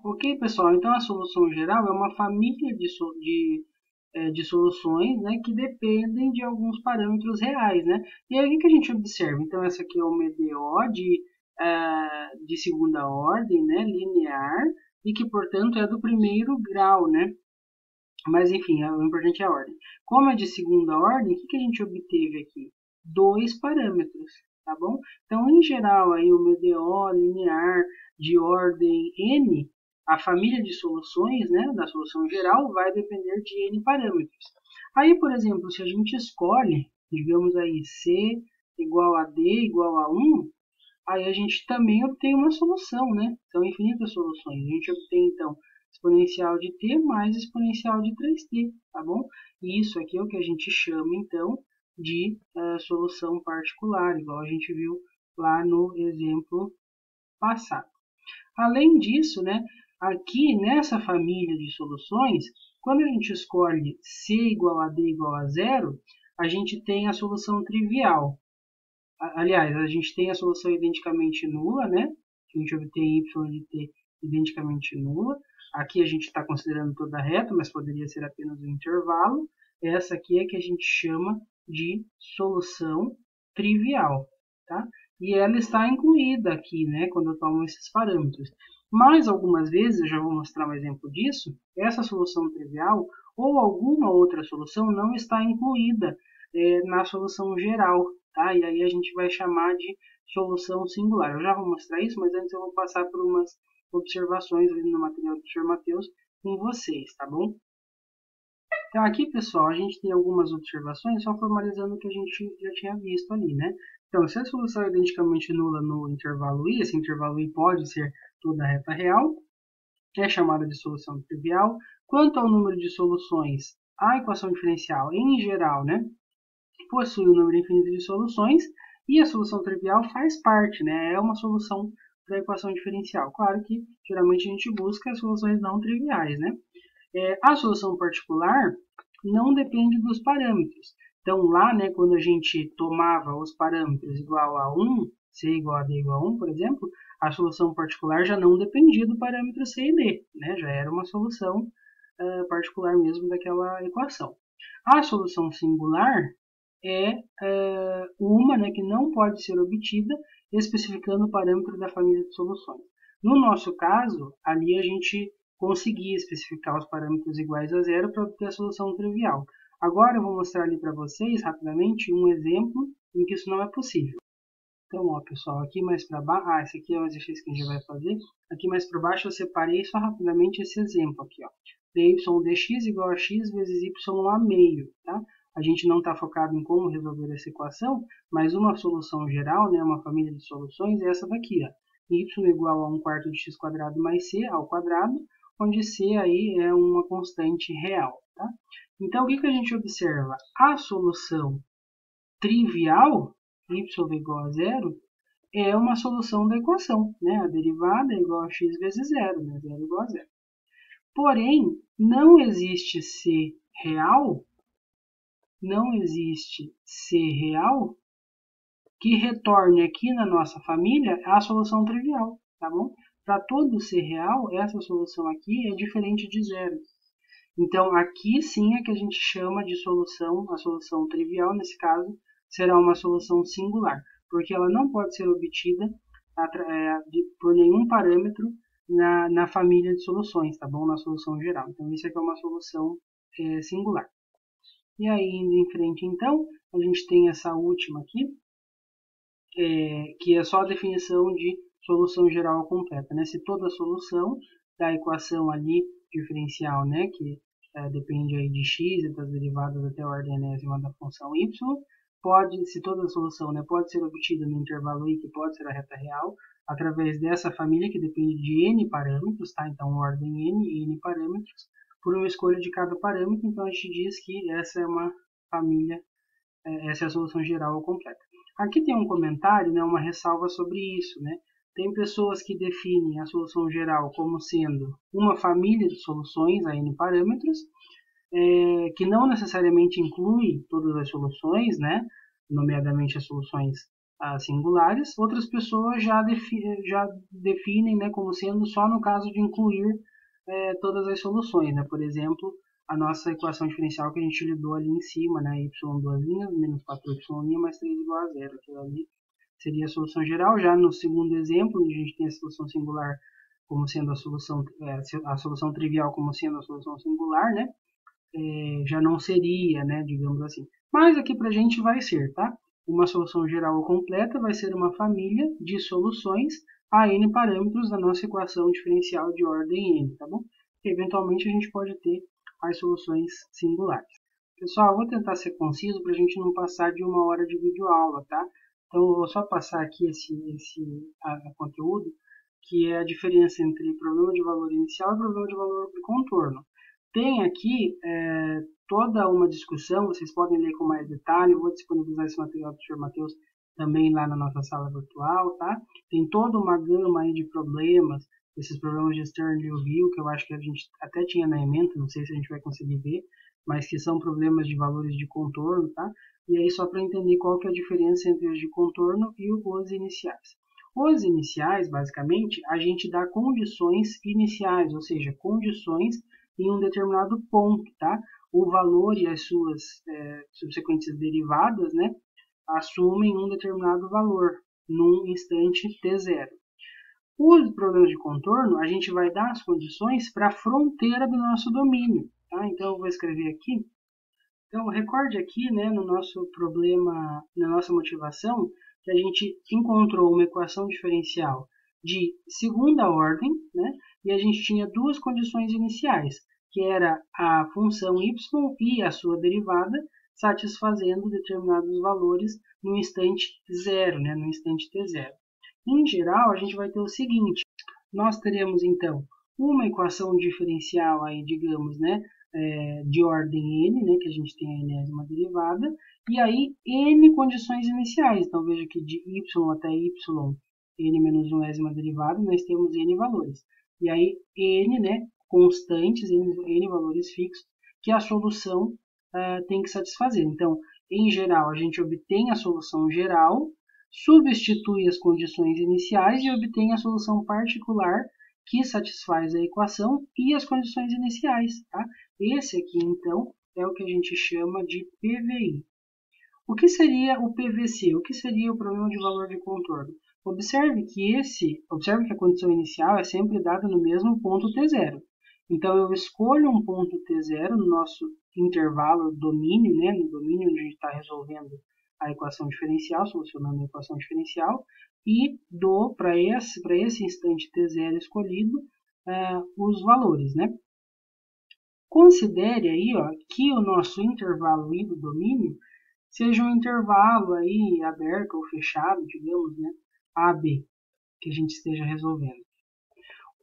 Ok, pessoal? Então, a solução geral é uma família de soluções, né, que dependem de alguns parâmetros reais, né? E aí, o que a gente observa? Então, essa aqui é uma EDO de segunda ordem, né, linear, e que, portanto, é do primeiro grau, né? Mas, enfim, o importante é a ordem. Como é de segunda ordem, o que a gente obteve aqui? Dois parâmetros, tá bom? Então, em geral, aí o meu DO linear de ordem n, a família de soluções, né, da solução geral, vai depender de n parâmetros. Aí, por exemplo, se a gente escolhe, digamos aí, C igual a D igual a 1, aí a gente também obtém uma solução, né? São infinitas soluções. A gente obtém, então, exponencial de t mais exponencial de 3t, tá bom? E isso aqui é o que a gente chama, então, de solução particular, igual a gente viu lá no exemplo passado. Além disso, né, aqui nessa família de soluções, quando a gente escolhe c igual a d igual a zero, a gente tem a solução trivial. Aliás, a gente tem a solução identicamente nula, né? A gente obtém y de t identicamente nula. Aqui a gente está considerando toda a reta, mas poderia ser apenas um intervalo. Essa aqui é que a gente chama de solução trivial, tá? E ela está incluída aqui, né, quando eu tomo esses parâmetros. Mas algumas vezes, eu já vou mostrar um exemplo disso, essa solução trivial ou alguma outra solução não está incluída na solução geral, tá? E aí a gente vai chamar de solução singular. Eu já vou mostrar isso, mas antes eu vou passar por umas observações ali no material do Sr. Matheus com vocês, tá bom? Então aqui, pessoal, a gente tem algumas observações só formalizando o que a gente já tinha visto ali, né? Então, se a solução é identicamente nula no intervalo I, esse intervalo I pode ser toda a reta real, é chamada de solução trivial. Quanto ao número de soluções, a equação diferencial, em geral, né, possui um número infinito de soluções e a solução trivial faz parte, né? É uma solução da equação diferencial. Claro que geralmente a gente busca as soluções não triviais, né? A solução particular não depende dos parâmetros. Então lá, né, quando a gente tomava os parâmetros igual a 1, C igual a D igual a 1, por exemplo, a solução particular já não dependia do parâmetro C e D, né? Já era uma solução particular mesmo daquela equação. A solução singular é uma, né, que não pode ser obtida especificando o parâmetro da família de soluções. No nosso caso, ali a gente conseguia especificar os parâmetros iguais a zero para obter a solução trivial. Agora eu vou mostrar ali para vocês, rapidamente, um exemplo em que isso não é possível. Então, ó, pessoal, aqui mais para baixo, esse aqui é o exercício que a gente vai fazer. Aqui mais para baixo eu separei só rapidamente esse exemplo aqui, ó. dy dx igual a x vezes y a meio, tá? A gente não está focado em como resolver essa equação, mas uma solução geral, né, uma família de soluções é essa daqui, ó. Y igual a 1 quarto de x quadrado mais c ao quadrado, onde c aí é uma constante real, tá? Então, o que a gente observa? A solução trivial, y igual a zero, é uma solução da equação, né? A derivada é igual a x vezes zero, né? Zero igual a zero. Porém, não existe C real, que retorne aqui na nossa família a solução trivial, tá bom? Para todo C real, essa solução aqui é diferente de zero. Então, aqui sim é que a gente chama de solução, a solução trivial, nesse caso, será uma solução singular, porque ela não pode ser obtida por nenhum parâmetro na família de soluções, tá bom? Na solução geral. Então, isso aqui é uma solução singular. E aí, indo em frente, então, a gente tem essa última aqui, que é só a definição de solução geral completa, né? Se toda a solução da equação ali diferencial, né, que depende aí de x e das derivadas até a ordem enésima da função y, se toda a solução, né, pode ser obtida no intervalo i, que pode ser a reta real, através dessa família que depende de n parâmetros, tá? Então, ordem n parâmetros, por uma escolha de cada parâmetro. Então, a gente diz que essa é uma família, essa é a solução geral completa. Aqui tem um comentário, né, uma ressalva sobre isso, né? Tem pessoas que definem a solução geral como sendo uma família de soluções a n parâmetros, que não necessariamente inclui todas as soluções, né? Nomeadamente as soluções singulares, outras pessoas já definem, né, como sendo só no caso de incluir todas as soluções, né? Por exemplo, a nossa equação diferencial que a gente lidou ali em cima, né? Y duas linhas, menos 4y mais 3 igual a zero. Aquilo ali seria a solução geral. Já no segundo exemplo, onde a gente tem a solução singular como sendo a solução trivial como sendo a solução singular, né? Já não seria, né? Digamos assim. Mas aqui para a gente vai ser, tá? Uma solução geral ou completa vai ser uma família de soluções a n parâmetros da nossa equação diferencial de ordem n, tá bom? E, eventualmente a gente pode ter as soluções singulares. Pessoal, eu vou tentar ser conciso para a gente não passar de 1 hora de videoaula, tá? Então, eu vou só passar aqui esse conteúdo, que é a diferença entre problema de valor inicial e problema de valor de contorno. Tem aqui toda uma discussão, vocês podem ler com mais detalhe, eu vou disponibilizar esse material do Sr. Matheus também lá na nossa sala virtual, tá? Tem toda uma gama aí de problemas, esses problemas de Stern-Liouville, que eu acho que a gente até tinha na ementa, não sei se a gente vai conseguir ver, mas que são problemas de valores de contorno, tá? E aí só para entender qual que é a diferença entre os de contorno e os iniciais. Os iniciais, basicamente, a gente dá condições iniciais, ou seja, condições em um determinado ponto, tá? O valor e as suas subsequentes derivadas, né, assumem um determinado valor num instante t0. Os problemas de contorno, a gente vai dar as condições para a fronteira do nosso domínio, tá? Então, eu vou escrever aqui. Então, recorde aqui, né, no nosso problema, na nossa motivação, que a gente encontrou uma equação diferencial de segunda ordem, né, e a gente tinha duas condições iniciais, que era a função y e a sua derivada, satisfazendo determinados valores no instante zero, né, no instante t0. Em geral, a gente vai ter o seguinte, nós teremos então uma equação diferencial aí, digamos, né, de ordem n, né, que a gente tem a enésima derivada, e aí n condições iniciais. Então veja que de y até y, n menos 1ª derivada, nós temos n valores. E aí n, né, constantes, n valores fixos, que a solução tem que satisfazer. Então, em geral, a gente obtém a solução geral, substitui as condições iniciais e obtém a solução particular que satisfaz a equação e as condições iniciais. Tá? Esse aqui, então, é o que a gente chama de PVI. O que seria o PVC? O que seria o problema de valor de contorno? Observe que a condição inicial é sempre dada no mesmo ponto t0. Então, eu escolho um ponto t0 no nosso intervalo domínio, né, no domínio onde a gente está resolvendo a equação diferencial, solucionando a equação diferencial, e dou para esse instante t0 escolhido os valores, né? Considere aí, ó, que o nosso intervalo I do domínio seja um intervalo aí aberto ou fechado, digamos, né, AB, que a gente esteja resolvendo.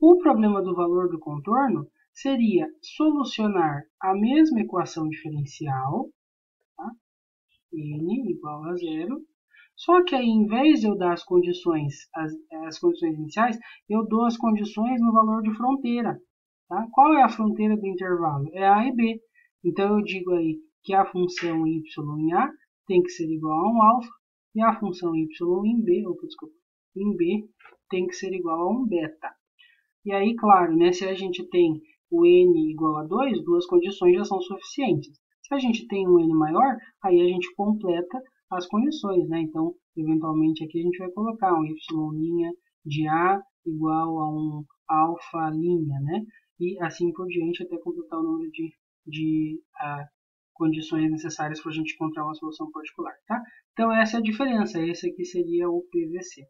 O problema do valor do contorno seria solucionar a mesma equação diferencial, tá? N igual a zero, só que aí, em vez de eu dar as condições iniciais, eu dou as condições no valor de fronteira. Tá? Qual é a fronteira do intervalo? É A e B. Então, eu digo aí que a função y em A tem que ser igual a um alfa e a função y em B tem que ser igual a um beta. E aí, claro, né, se a gente tem o n igual a 2, duas condições já são suficientes. Se a gente tem um n maior, aí a gente completa as condições, né? Então, eventualmente aqui a gente vai colocar um y' de A igual a um alfa', né? E assim por diante até completar o número de condições necessárias para a gente encontrar uma solução particular, tá? Então, essa é a diferença. Esse aqui seria o PVC.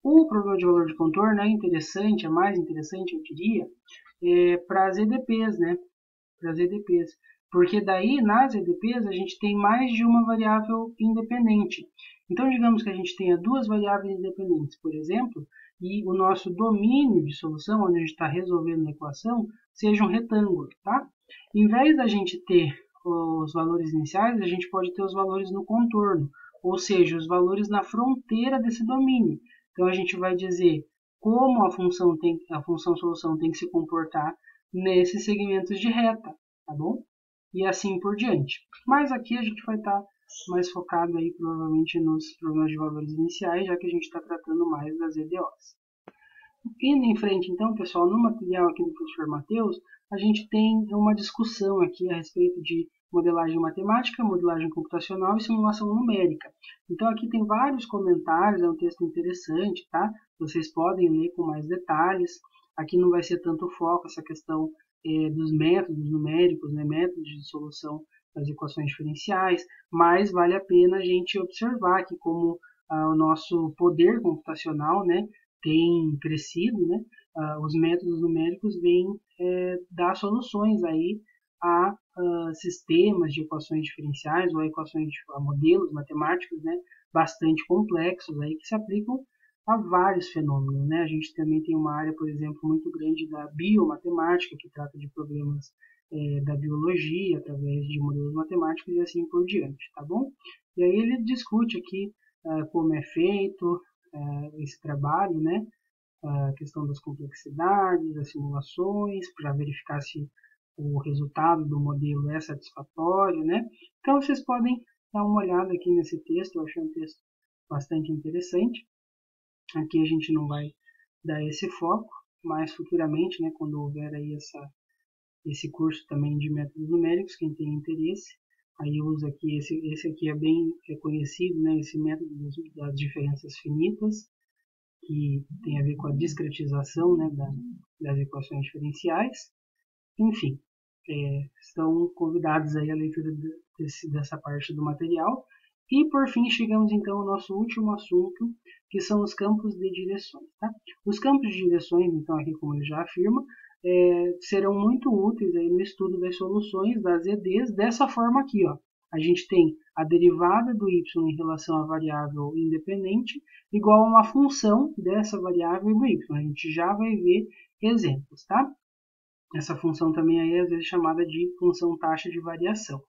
O problema de valor de contorno é interessante, é mais interessante, eu diria, para as EDPs, né? Para as EDPs. Porque daí, nas EDPs, a gente tem mais de uma variável independente. Então, digamos que a gente tenha duas variáveis independentes, por exemplo, e o nosso domínio de solução, onde a gente está resolvendo a equação, seja um retângulo, tá? Em vez da gente ter os valores iniciais, a gente pode ter os valores no contorno, ou seja, os valores na fronteira desse domínio. Então, a gente vai dizer como a função solução tem que se comportar nesses segmentos de reta, tá bom? E assim por diante. Mas aqui a gente vai estar mais focado aí provavelmente nos problemas de valores iniciais, já que a gente está tratando mais das EDOs. Indo em frente, então, pessoal, no material aqui do professor Matheus, a gente tem uma discussão aqui a respeito de modelagem matemática, modelagem computacional e simulação numérica. Então, aqui tem vários comentários, é um texto interessante, tá? Vocês podem ler com mais detalhes. Aqui não vai ser tanto foco essa questão dos métodos numéricos, né? Métodos de solução das equações diferenciais, mas vale a pena a gente observar que como o nosso poder computacional, né, tem crescido, né, os métodos numéricos vêm dar soluções aí a sistemas de equações diferenciais ou a modelos matemáticos, né, bastante complexos aí que se aplicam a vários fenômenos, né? A gente também tem uma área, por exemplo, muito grande da biomatemática que trata de problemas da biologia através de modelos matemáticos e assim por diante, tá bom? E aí ele discute aqui como é feito esse trabalho, né? A questão das complexidades, das simulações, para verificar se o resultado do modelo é satisfatório, né? Então vocês podem dar uma olhada aqui nesse texto, eu achei um texto bastante interessante. Aqui a gente não vai dar esse foco, mas futuramente, né, quando houver aí esse curso também de métodos numéricos, quem tem interesse, aí usa aqui, esse aqui é bem conhecido, né, esse método das diferenças finitas, que tem a ver com a discretização, né, das equações diferenciais. Enfim, estão convidados aí à leitura dessa parte do material. E por fim chegamos então ao nosso último assunto, que são os campos de direções. Tá? Os campos de direções, então aqui como ele já afirma, serão muito úteis aí no estudo das soluções das EDs dessa forma aqui, ó. A gente tem a derivada do y em relação à variável independente igual a uma função dessa variável do y. A gente já vai ver exemplos, tá? Essa função também aí às vezes chamada de função taxa de variação.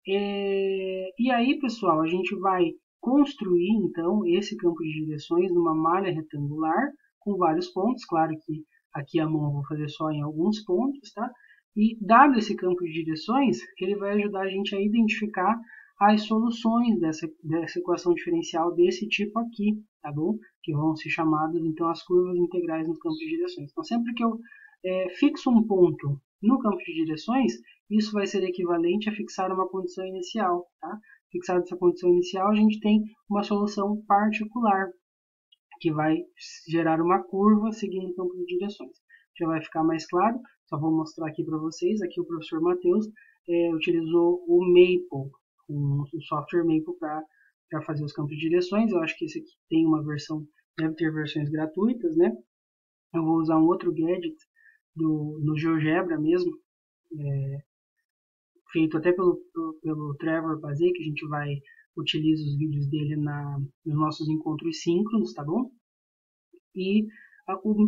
E aí, pessoal, a gente vai construir então esse campo de direções numa malha retangular com vários pontos. Claro que aqui a mão eu vou fazer só em alguns pontos, tá? E dado esse campo de direções, ele vai ajudar a gente a identificar as soluções dessa equação diferencial desse tipo aqui, tá bom? Que vão ser chamadas então as curvas integrais no campo de direções. Então, sempre que eu fixo um ponto no campo de direções, isso vai ser equivalente a fixar uma condição inicial. Tá? Fixada essa condição inicial, a gente tem uma solução particular, que vai gerar uma curva seguindo o campo de direções. Já vai ficar mais claro, só vou mostrar aqui para vocês. Aqui o professor Matheus utilizou o Maple, o software Maple para fazer os campos de direções. Eu acho que esse aqui tem uma versão, deve ter versões gratuitas, né? Eu vou usar um outro gadget no GeoGebra mesmo, feito até pelo Trevor Bazet, que a gente utiliza os vídeos dele nos nossos encontros síncronos, tá bom? E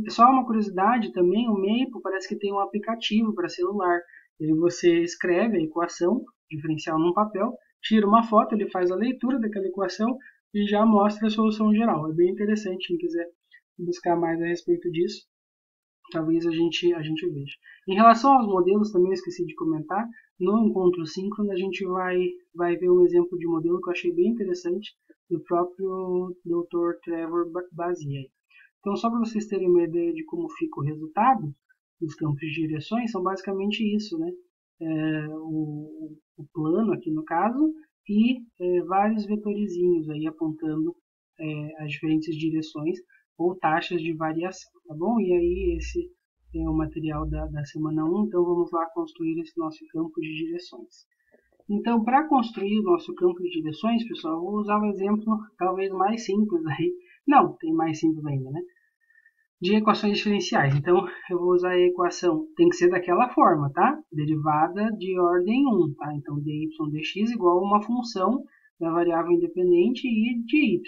só uma curiosidade também, o Maple parece que tem um aplicativo para celular. E você escreve a equação diferencial num papel, tira uma foto, ele faz a leitura daquela equação e já mostra a solução geral. É bem interessante, quem quiser buscar mais a respeito disso, talvez a gente veja. Em relação aos modelos, também eu esqueci de comentar, no encontro síncrono a gente vai ver um exemplo de modelo que eu achei bem interessante, do próprio Dr. Trevor Bazet. Então, só para vocês terem uma ideia de como fica o resultado dos campos de direções, são basicamente isso, né? O plano aqui no caso, e vários vetorizinhos aí apontando as diferentes direções ou taxas de variação, tá bom? E aí esse é o material da semana 1, então vamos lá construir esse nosso campo de direções. Então, para construir o nosso campo de direções, pessoal, eu vou usar um exemplo talvez mais simples aí. Não, tem mais simples ainda, né? De equações diferenciais. Então, eu vou usar a equação, tem que ser daquela forma, tá? Derivada de ordem 1, tá? Então, dy dx igual a uma função da variável independente e de y.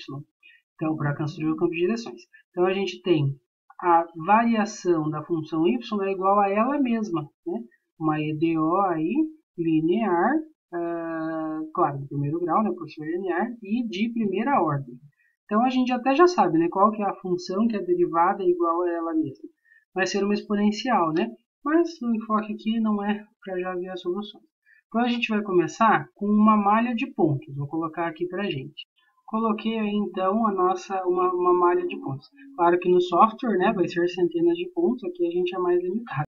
Então, para construir o campo de direções. Então, a gente tem a variação da função y é igual a ela mesma, né? Uma EDO aí, linear, claro, de primeiro grau, né, por ser linear, e de primeira ordem. Então, a gente até já sabe, né, qual que é a função que a derivada é igual a ela mesma. Vai ser uma exponencial, né? Mas o enfoque aqui não é para já ver as soluções. Então a gente vai começar com uma malha de pontos. Vou colocar aqui para a gente. Coloquei aí então a nossa uma malha de pontos. Claro que no software, né, vai ser centenas de pontos, aqui a gente é mais limitado.